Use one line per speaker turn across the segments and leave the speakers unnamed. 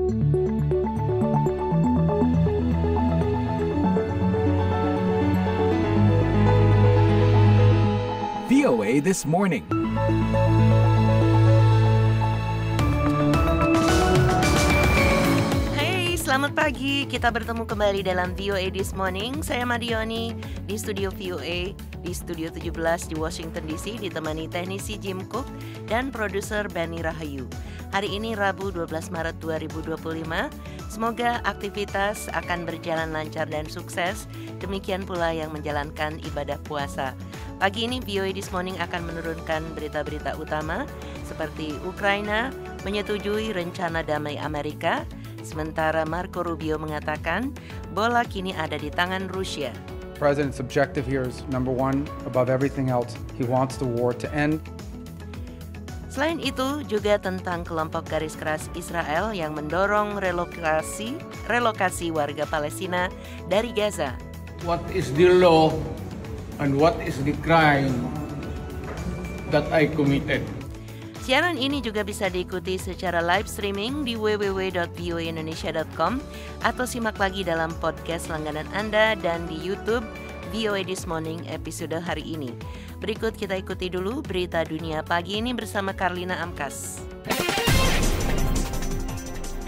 VOA This Morning.
Selamat pagi, kita bertemu kembali dalam VOA This Morning. Saya Madioni di studio VOA, di studio 17 di Washington DC, ditemani teknisi Jim Cook dan produser Benny Rahayu. Hari ini Rabu 12 Maret 2025. Semoga aktivitas akan berjalan lancar dan sukses. Demikian pula yang menjalankan ibadah puasa. Pagi ini VOA This Morning akan menurunkan berita-berita utama seperti Ukraina menyetujui rencana damai Amerika, sementara Marco Rubio mengatakan bola kini ada di tangan Rusia.
President's objective here is number one, above everything else, he wants the war to end.
Selain itu juga tentang kelompok garis keras Israel yang mendorong relokasi warga Palestina dari Gaza.
What is the law and what is the crime that I committed?
Siaran ini juga bisa diikuti secara live streaming di www.voaindonesia.com atau simak lagi dalam podcast langganan Anda dan di YouTube VOA This Morning episode hari ini. Berikut kita ikuti dulu berita dunia pagi ini bersama Karlina Amkas.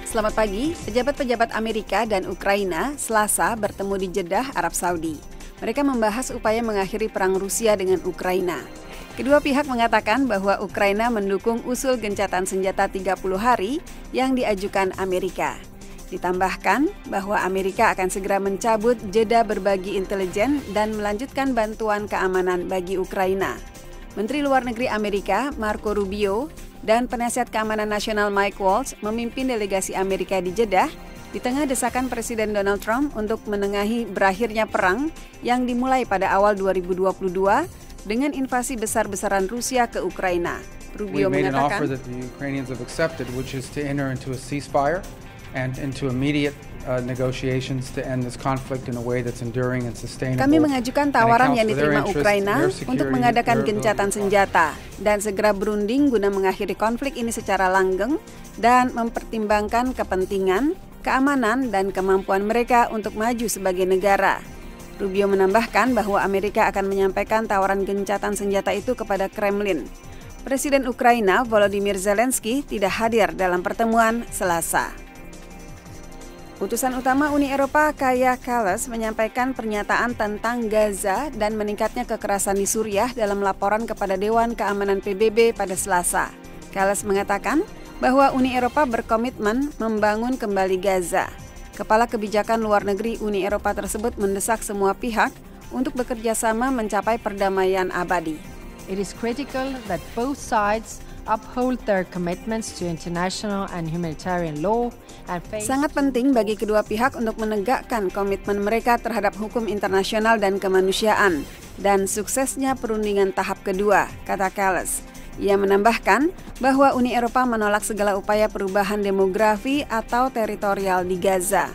Selamat pagi, pejabat-pejabat Amerika dan Ukraina Selasa bertemu di Jeddah, Arab Saudi. Mereka membahas upaya mengakhiri perang Rusia dengan Ukraina. Kedua pihak mengatakan bahwa Ukraina mendukung usul gencatan senjata 30 hari yang diajukan Amerika. Ditambahkan bahwa Amerika akan segera mencabut jeda berbagi intelijen dan melanjutkan bantuan keamanan bagi Ukraina. Menteri Luar Negeri Amerika Marco Rubio dan penasihat keamanan nasional Mike Waltz memimpin delegasi Amerika di Jeddah di tengah desakan Presiden Donald Trump untuk menengahi berakhirnya perang yang dimulai pada awal 2022 dengan invasi besar-besaran Rusia ke Ukraina. Rubio mengatakan, kami mengajukan tawaran yang diterima Ukraina untuk mengadakan gencatan senjata dan segera berunding guna mengakhiri konflik ini secara langgeng dan mempertimbangkan kepentingan, keamanan, dan kemampuan mereka untuk maju sebagai negara. Rubio menambahkan bahwa Amerika akan menyampaikan tawaran gencatan senjata itu kepada Kremlin. Presiden Ukraina Volodymyr Zelensky tidak hadir dalam pertemuan Selasa. Utusan utama Uni Eropa Kaja Kallas menyampaikan pernyataan tentang Gaza dan meningkatnya kekerasan di Suriah dalam laporan kepada Dewan Keamanan PBB pada Selasa. Kallas mengatakan bahwa Uni Eropa berkomitmen membangun kembali Gaza. Kepala Kebijakan Luar Negeri Uni Eropa tersebut mendesak semua pihak untuk bekerja sama mencapai perdamaian abadi.
It is critical that both sides uphold their commitments to international and humanitarian law and face...
Sangat penting bagi kedua pihak untuk menegakkan komitmen mereka terhadap hukum internasional dan kemanusiaan dan suksesnya perundingan tahap kedua, kata Kallas. Ia menambahkan bahwa Uni Eropa menolak segala upaya perubahan demografi atau teritorial di Gaza.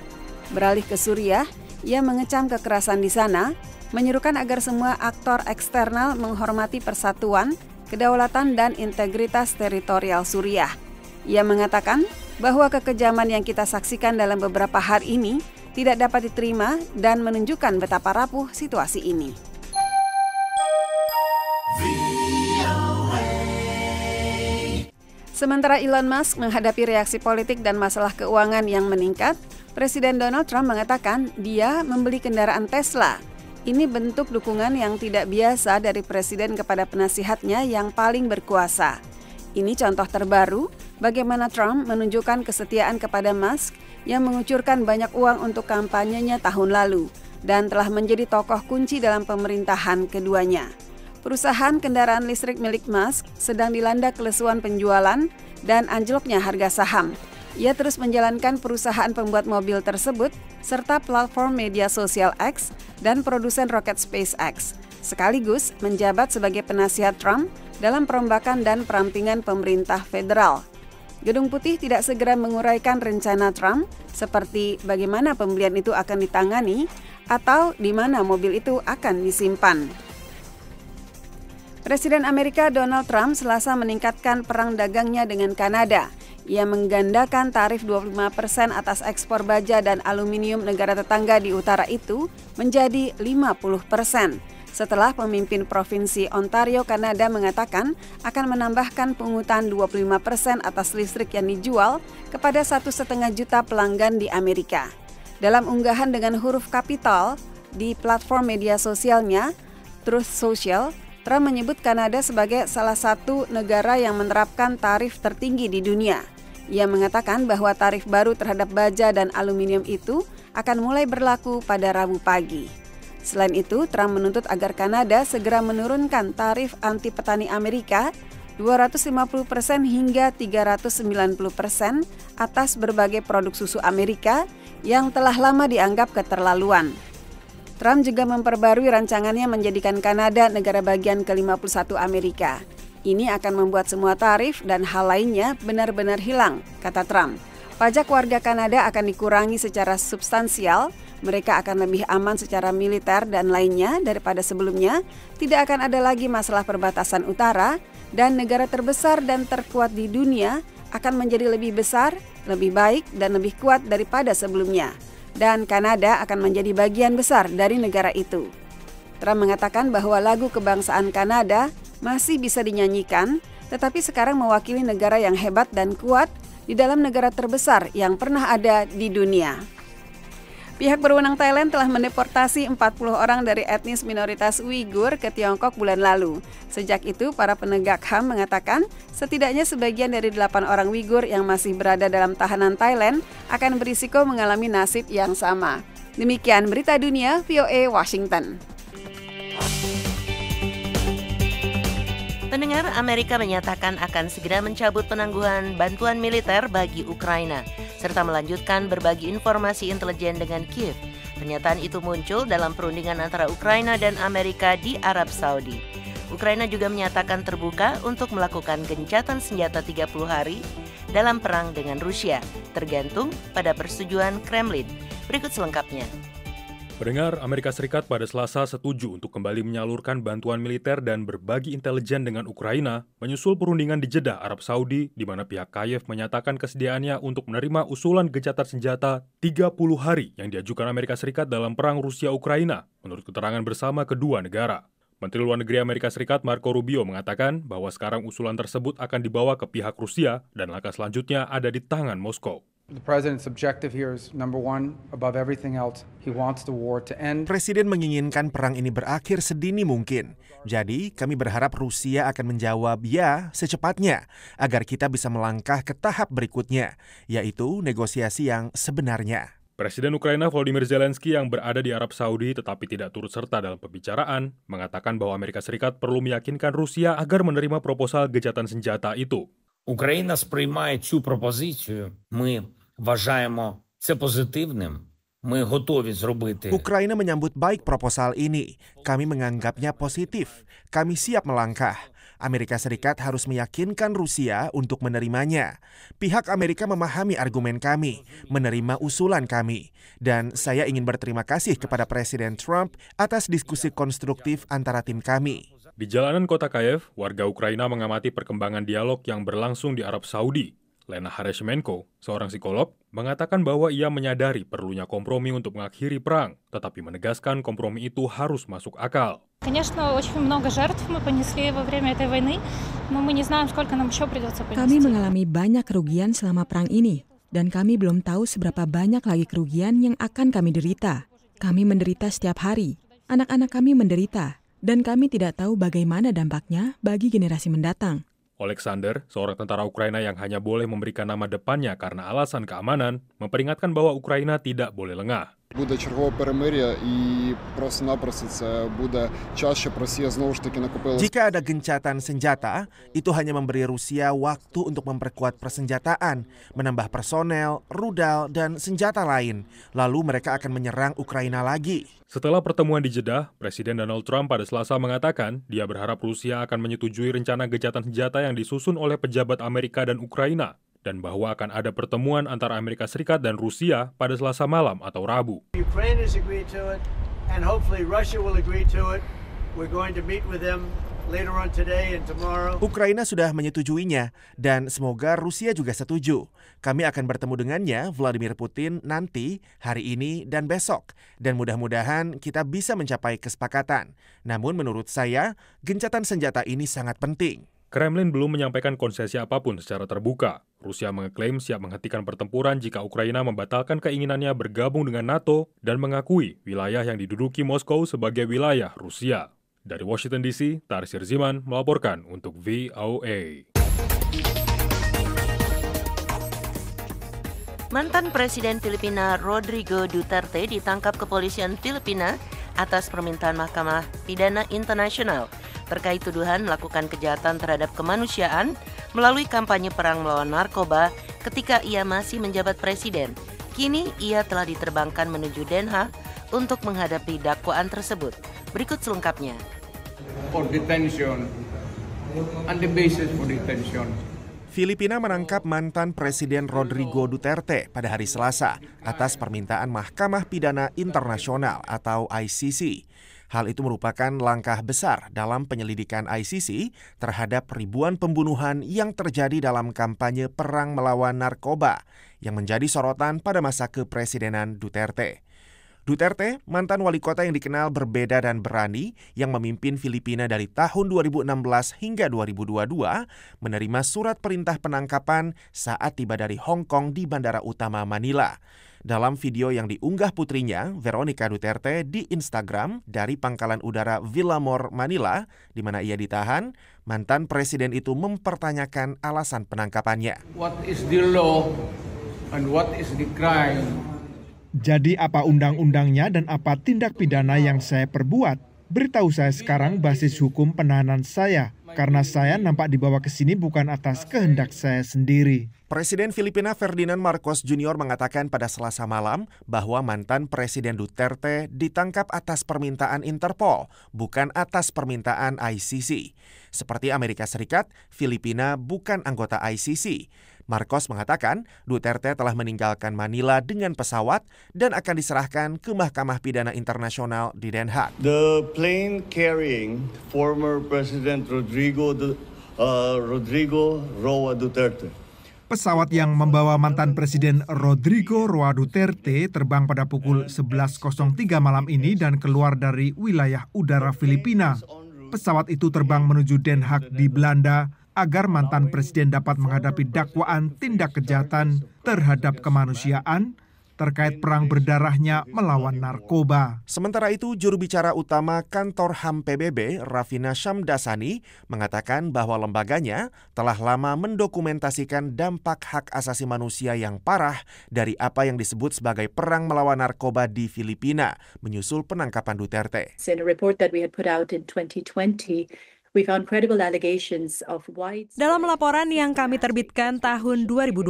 Beralih ke Suriah, ia mengecam kekerasan di sana, menyerukan agar semua aktor eksternal menghormati persatuan, kedaulatan, dan integritas teritorial Suriah. Ia mengatakan bahwa kekejaman yang kita saksikan dalam beberapa hari ini tidak dapat diterima dan menunjukkan betapa rapuh situasi ini. Sementara Elon Musk menghadapi reaksi politik dan masalah keuangan yang meningkat, Presiden Donald Trump mengatakan dia membeli kendaraan Tesla. Ini bentuk dukungan yang tidak biasa dari Presiden kepada penasihatnya yang paling berkuasa. Ini contoh terbaru bagaimana Trump menunjukkan kesetiaan kepada Musk yang mengucurkan banyak uang untuk kampanyenya tahun lalu dan telah menjadi tokoh kunci dalam pemerintahan keduanya. Perusahaan kendaraan listrik milik Musk sedang dilanda kelesuan penjualan dan anjloknya harga saham. Ia terus menjalankan perusahaan pembuat mobil tersebut serta platform media sosial X dan produsen roket SpaceX, sekaligus menjabat sebagai penasihat Trump dalam perombakan dan perampingan pemerintah federal. Gedung Putih tidak segera menguraikan rencana Trump seperti bagaimana pembelian itu akan ditangani atau di mana mobil itu akan disimpan. Presiden Amerika Donald Trump Selasa meningkatkan perang dagangnya dengan Kanada. Ia menggandakan tarif 25% atas ekspor baja dan aluminium negara tetangga di utara itu menjadi 50%. Setelah pemimpin Provinsi Ontario, Kanada mengatakan akan menambahkan pungutan 25% atas listrik yang dijual kepada 1,5 juta pelanggan di Amerika. Dalam unggahan dengan huruf kapital di platform media sosialnya, Truth Social, Trump menyebut Kanada sebagai salah satu negara yang menerapkan tarif tertinggi di dunia. Ia mengatakan bahwa tarif baru terhadap baja dan aluminium itu akan mulai berlaku pada Rabu pagi. Selain itu, Trump menuntut agar Kanada segera menurunkan tarif anti petani Amerika 250% hingga 390% atas berbagai produk susu Amerika yang telah lama dianggap keterlaluan. Trump juga memperbarui rancangannya menjadikan Kanada negara bagian ke-51 Amerika. Ini akan membuat semua tarif dan hal lainnya benar-benar hilang, kata Trump. Pajak warga Kanada akan dikurangi secara substansial, mereka akan lebih aman secara militer dan lainnya daripada sebelumnya, tidak akan ada lagi masalah perbatasan utara, dan negara terbesar dan terkuat di dunia akan menjadi lebih besar, lebih baik, dan lebih kuat daripada sebelumnya. Dan Kanada akan menjadi bagian besar dari negara itu. Trump mengatakan bahwa lagu kebangsaan Kanada masih bisa dinyanyikan, tetapi sekarang mewakili negara yang hebat dan kuat di dalam negara terbesar yang pernah ada di dunia. Pihak berwenang Thailand telah mendeportasi 40 orang dari etnis minoritas Uighur ke Tiongkok bulan lalu. Sejak itu, para penegak HAM mengatakan setidaknya sebagian dari 8 orang Uighur yang masih berada dalam tahanan Thailand akan berisiko mengalami nasib yang sama. Demikian berita dunia VOA Washington.
Pendengar, Amerika menyatakan akan segera mencabut penangguhan bantuan militer bagi Ukraina, serta melanjutkan berbagi informasi intelijen dengan Kiev. Pernyataan itu muncul dalam perundingan antara Ukraina dan Amerika di Arab Saudi. Ukraina juga menyatakan terbuka untuk melakukan gencatan senjata 30 hari dalam perang dengan Rusia, tergantung pada persetujuan Kremlin. Berikut selengkapnya.
Pendengar, Amerika Serikat pada Selasa setuju untuk kembali menyalurkan bantuan militer dan berbagi intelijen dengan Ukraina, menyusul perundingan di Jeddah, Arab Saudi, di mana pihak Kiev menyatakan kesediaannya untuk menerima usulan gencatan senjata 30 hari yang diajukan Amerika Serikat dalam perang Rusia-Ukraina, menurut keterangan bersama kedua negara. Menteri Luar Negeri Amerika Serikat Marco Rubio mengatakan bahwa sekarang usulan tersebut akan dibawa ke pihak Rusia dan langkah selanjutnya ada di tangan Moskow.
The president's objective here is number one, above everything else, he wants the war to end.
Presiden menginginkan perang ini berakhir sedini mungkin. Jadi, kami berharap Rusia akan menjawab ya secepatnya agar kita bisa melangkah ke tahap berikutnya, yaitu negosiasi yang sebenarnya.
Presiden Ukraina Volodymyr Zelensky yang berada di Arab Saudi tetapi tidak turut serta dalam pembicaraan, mengatakan bahwa Amerika Serikat perlu meyakinkan Rusia agar menerima proposal gencatan senjata itu.
Україна сприймає цю пропозицію. Ми вважаємо це позитивним. Ми готові зробити.
Ukraina menyambut baik proposal ini. Kami menganggapnya positif. Kami siap melangkah. Amerika Serikat harus meyakinkan Rusia untuk menerimanya. Pihak Amerika memahami argumen kami, menerima usulan kami. Dan saya ingin berterima kasih kepada Presiden Trump atas diskusi konstruktif antara tim kami.
Di jalanan kota Kiev, warga Ukraina mengamati perkembangan dialog yang berlangsung di Arab Saudi. Lena Hareshemenko, seorang psikolog, mengatakan bahwa ia menyadari perlunya kompromi untuk mengakhiri perang, tetapi menegaskan kompromi itu harus masuk akal.
Kami mengalami banyak kerugian selama perang ini, dan kami belum tahu seberapa banyak lagi kerugian yang akan kami derita. Kami menderita setiap hari, anak-anak kami menderita. Dan kami tidak tahu bagaimana dampaknya bagi generasi mendatang.
Alexander, seorang tentara Ukraina yang hanya boleh memberikan nama depannya karena alasan keamanan, memperingatkan bahwa Ukraina tidak boleh lengah.
Буде чергове перемир'я і просто-напросто це буде час, щоб Росія знову ж таки накопила.
Jika ada gencatan senjata, itu hanya memberi Rusia waktu untuk memperkuat persenjataan, menambah personel, rudal, dan senjata lain. Lalu mereka akan menyerang Ukraina lagi.
Setelah pertemuan di Jeddah, Presiden Donald Trump pada Selasa mengatakan dia berharap Rusia akan menyetujui rencana gencatan senjata yang disusun oleh pejabat Amerika dan Ukraina, dan bahwa akan ada pertemuan antara Amerika Serikat dan Rusia pada Selasa malam atau Rabu.
Ukraine has agreed to it, and hopefully Russia will agree to it. We're going to meet with them
Ukraina sudah menyetujuinya dan semoga Rusia juga setuju. Kami akan bertemu dengannya, Vladimir Putin, nanti, hari ini, dan besok. Dan mudah-mudahan kita bisa mencapai kesepakatan. Namun menurut saya, gencatan senjata ini sangat penting.
Kremlin belum menyampaikan konsesi apapun secara terbuka. Rusia mengeklaim siap menghentikan pertempuran jika Ukraina membatalkan keinginannya bergabung dengan NATO dan mengakui wilayah yang diduduki Moskow sebagai wilayah Rusia. Dari Washington DC, Tarsir Ziman melaporkan untuk VOA.
Mantan Presiden Filipina Rodrigo Duterte ditangkap kepolisian Filipina atas permintaan Mahkamah Pidana Internasional terkait tuduhan melakukan kejahatan terhadap kemanusiaan melalui kampanye perang melawan narkoba ketika ia masih menjabat presiden. Kini ia telah diterbangkan menuju Den Haag untuk menghadapi dakwaan tersebut. Berikut selengkapnya.
For detention and the basis for detention.
Filipina menangkap mantan Presiden Rodrigo Duterte pada hari Selasa atas permintaan Mahkamah Pidana Internasional atau ICC. Hal itu merupakan langkah besar dalam penyelidikan ICC terhadap ribuan pembunuhan yang terjadi dalam kampanye perang melawan narkoba yang menjadi sorotan pada masa kepresidenan Duterte. Duterte, mantan wali kota yang dikenal berbeda dan berani, yang memimpin Filipina dari tahun 2016 hingga 2022, menerima surat perintah penangkapan saat tiba dari Hong Kong di Bandara Utama Manila. Dalam video yang diunggah putrinya, Veronica Duterte, di Instagram dari Pangkalan Udara Villamor, Manila, di mana ia ditahan, mantan presiden itu mempertanyakan alasan penangkapannya.
What is the law and what is the crime?
Jadi apa undang-undangnya dan apa tindak pidana yang saya perbuat? Beritahu saya sekarang basis hukum penahanan saya, karena saya nampak dibawa ke sini bukan atas kehendak saya sendiri.
Presiden Filipina Ferdinand Marcos Jr. mengatakan pada Selasa malam bahwa mantan Presiden Duterte ditangkap atas permintaan Interpol, bukan atas permintaan ICC. Seperti Amerika Serikat, Filipina bukan anggota ICC. Marcos mengatakan Duterte telah meninggalkan Manila dengan pesawat dan akan diserahkan ke Mahkamah Pidana Internasional di Den Haag.
The plane carrying former President Rodrigo Roa Duterte.
Pesawat yang membawa mantan Presiden Rodrigo Roa Duterte terbang pada pukul 11.03 malam ini dan keluar dari wilayah udara Filipina. Pesawat itu terbang menuju Den Haag di Belanda agar mantan presiden dapat menghadapi dakwaan tindak kejahatan terhadap kemanusiaan terkait perang berdarahnya melawan narkoba.
Sementara itu, juru bicara utama kantor HAM PBB, Rafina Shamdasani, mengatakan bahwa lembaganya telah lama mendokumentasikan dampak hak asasi manusia yang parah dari apa yang disebut sebagai perang melawan narkoba di Filipina, menyusul penangkapan Duterte.
In a report that we had put out in 2020, we found credible allegations of widespread...
Dalam laporan yang kami terbitkan tahun 2020,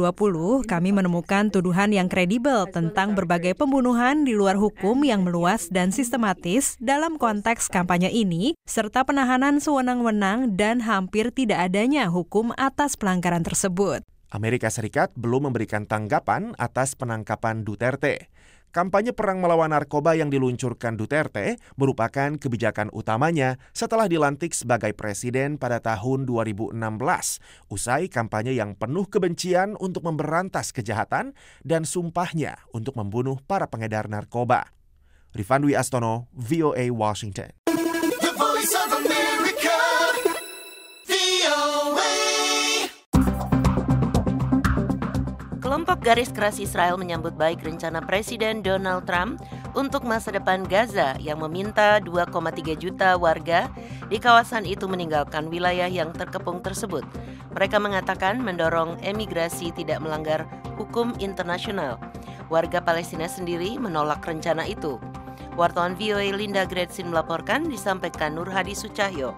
kami menemukan tuduhan yang kredibel tentang berbagai pembunuhan di luar hukum yang meluas dan sistematis dalam konteks kampanye ini, serta penahanan sewenang-wenang dan hampir tidak adanya hukum atas pelanggaran tersebut.
Amerika Serikat belum memberikan tanggapan atas penangkapan Duterte. Kampanye perang melawan narkoba yang diluncurkan Duterte merupakan kebijakan utamanya setelah dilantik sebagai presiden pada tahun 2016, usai kampanye yang penuh kebencian untuk memberantas kejahatan dan sumpahnya untuk membunuh para pengedar narkoba. Rifan Dwi Astono, VOA Washington.
The Voice of America, VOA.
Kelompok Garis Keras Israel menyambut baik rencana Presiden Donald Trump untuk masa depan Gaza yang meminta 2,3 juta warga di kawasan itu meninggalkan wilayah yang terkepung tersebut. Mereka mengatakan mendorong emigrasi tidak melanggar hukum internasional. Warga Palestina sendiri menolak rencana itu. Wartawan VOA Linda Gretsin melaporkan, disampaikan Nur Hadi Sucahyo.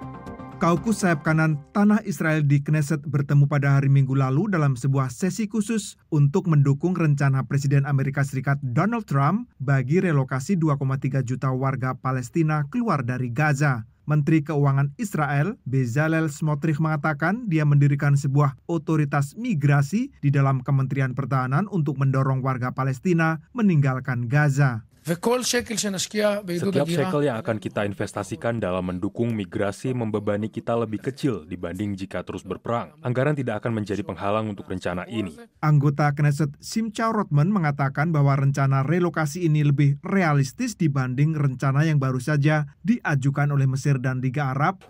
Kaukus sayap kanan Tanah Israel di Knesset bertemu pada hari Minggu lalu dalam sebuah sesi khusus untuk mendukung rencana Presiden Amerika Serikat Donald Trump bagi relokasi 2,3 juta warga Palestina keluar dari Gaza. Menteri Keuangan Israel, Bezalel Smotrich, mengatakan dia mendirikan sebuah otoritas migrasi di dalam Kementerian Pertahanan untuk mendorong warga Palestina meninggalkan Gaza.
Setiap shekel yang akan kita investasikan dalam mendukung migrasi membebani kita lebih kecil dibanding jika terus berperang. Anggaran tidak akan menjadi penghalang untuk rencana ini.
Anggota Knesset Simcha Rothman mengatakan bahwa rencana relokasi ini lebih realistis dibanding rencana yang baru saja diajukan oleh Mesir dan Liga Arab.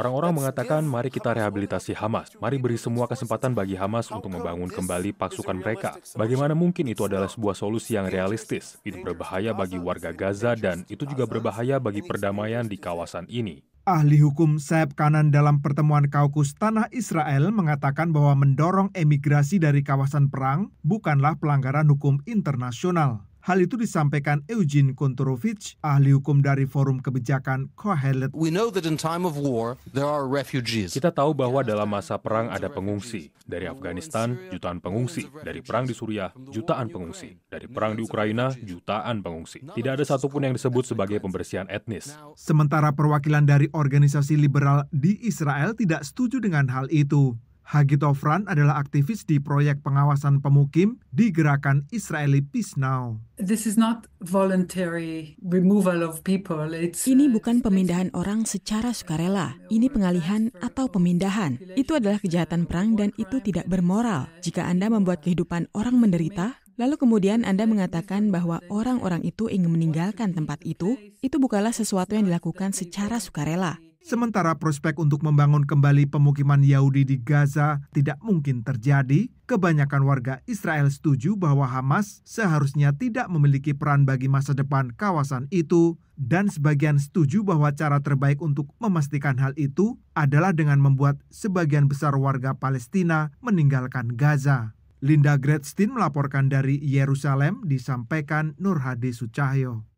Orang-orang mengatakan, mari kita rehabilitasi Hamas. Mari beri semua kesempatan bagi Hamas untuk membangun kembali pasukan mereka. Bagaimana mungkin itu adalah sebuah solusi yang realistis? Itu berbahaya bagi warga Gaza dan itu juga berbahaya bagi perdamaian di kawasan ini.
Ahli hukum sayap kanan dalam pertemuan Kaukus Tanah Israel mengatakan bahwa mendorong emigrasi dari kawasan perang bukanlah pelanggaran hukum internasional. Hal itu disampaikan Eugene Kontorovich, ahli hukum dari Forum Kebijakan Kohelet.
Kita tahu bahwa dalam masa perang ada pengungsi. Dari Afghanistan, jutaan pengungsi. Dari perang di Suriah, jutaan pengungsi. Dari perang di Ukraina, jutaan pengungsi. Tidak ada satupun yang disebut sebagai pembersihan etnis.
Sementara perwakilan dari organisasi liberal di Israel tidak setuju dengan hal itu. Hagi Tofran adalah aktivis di proyek pengawasan pemukim di gerakan Israeli Peace Now.
Ini bukan pemindahan orang secara sukarela. Ini pengalihan atau pemindahan. Itu adalah kejahatan perang dan itu tidak bermoral. Jika Anda membuat kehidupan orang menderita, lalu kemudian Anda mengatakan bahwa orang-orang itu ingin meninggalkan tempat itu bukanlah sesuatu yang dilakukan secara sukarela.
Sementara prospek untuk membangun kembali pemukiman Yahudi di Gaza tidak mungkin terjadi, kebanyakan warga Israel setuju bahwa Hamas seharusnya tidak memiliki peran bagi masa depan kawasan itu, dan sebagian setuju bahwa cara terbaik untuk memastikan hal itu adalah dengan membuat sebagian besar warga Palestina meninggalkan Gaza. Linda Gradstein melaporkan dari Yerusalem, disampaikan Nur Hadi Sucahyo.